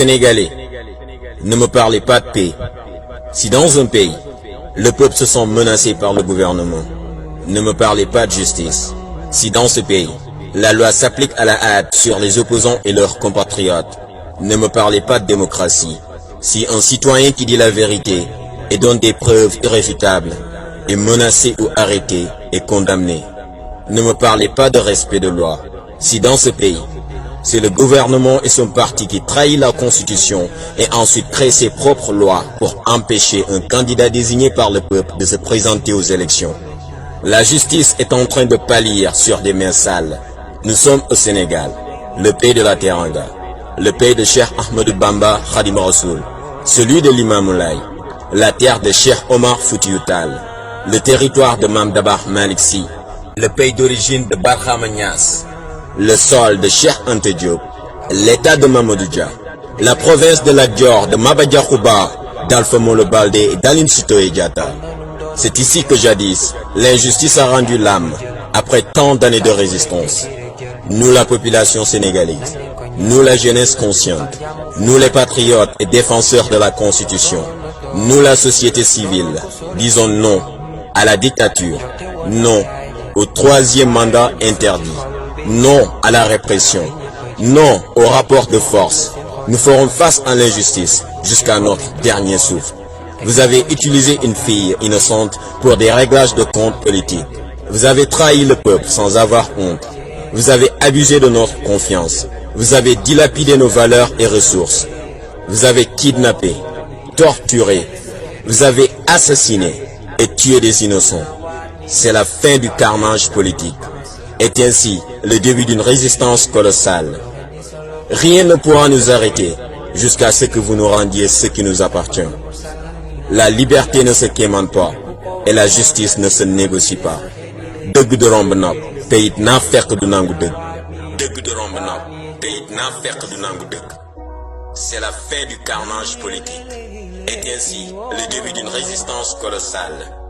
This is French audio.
Sénégalais, ne me parlez pas de paix. Si dans un pays, le peuple se sent menacé par le gouvernement, ne me parlez pas de justice. Si dans ce pays, la loi s'applique à la hâte sur les opposants et leurs compatriotes, ne me parlez pas de démocratie. Si un citoyen qui dit la vérité et donne des preuves irréfutables est menacé ou arrêté et condamné, ne me parlez pas de respect de loi. Si dans ce pays, c'est le gouvernement et son parti qui trahit la Constitution et ensuite crée ses propres lois pour empêcher un candidat désigné par le peuple de se présenter aux élections. La justice est en train de pâlir sur des mains sales. Nous sommes au Sénégal, le pays de la Teranga, le pays de Cheikh Ahmadou Bamba Khadim Rassoul, celui de l'Imam Moulay, la terre de Cheikh Omar Foutiyou Tall, le territoire de Mame Dabakh Malick Sy, le pays d'origine de Barhama Niasse, le sol de Cheikh Anta Diop, l'état de Mamadou Dia, la province de Lat Dior, de Maba Diakhou Ba, d'Alpha Molo Baldé et d'Aline Sitoé Diatta. C'est ici que jadis, l'injustice a rendu l'âme, après tant d'années de résistance. Nous la population sénégalaise, nous la jeunesse consciente, nous les patriotes et défenseurs de la Constitution, nous la société civile, disons non à la dictature, non au troisième mandat interdit, non à la répression, non au rapport de force. Nous ferons face à l'injustice jusqu'à notre dernier souffle. Vous avez utilisé une fille innocente pour des réglages de comptes politiques. Vous avez trahi le peuple sans avoir honte. Vous avez abusé de notre confiance. Vous avez dilapidé nos valeurs et ressources. Vous avez kidnappé, torturé. Vous avez assassiné et tué des innocents. C'est la fin du carnage politique. Est ainsi le début d'une résistance colossale. Rien ne pourra nous arrêter jusqu'à ce que vous nous rendiez ce qui nous appartient. La liberté ne se quémande pas et la justice ne se négocie pas. Dëgg du romb nopp te it naa fekk du nangu dëgg. Dëgg du romb nopp te it naa fekk du nangu dëgg. C'est la fin du carnage politique. Est ainsi le début d'une résistance colossale.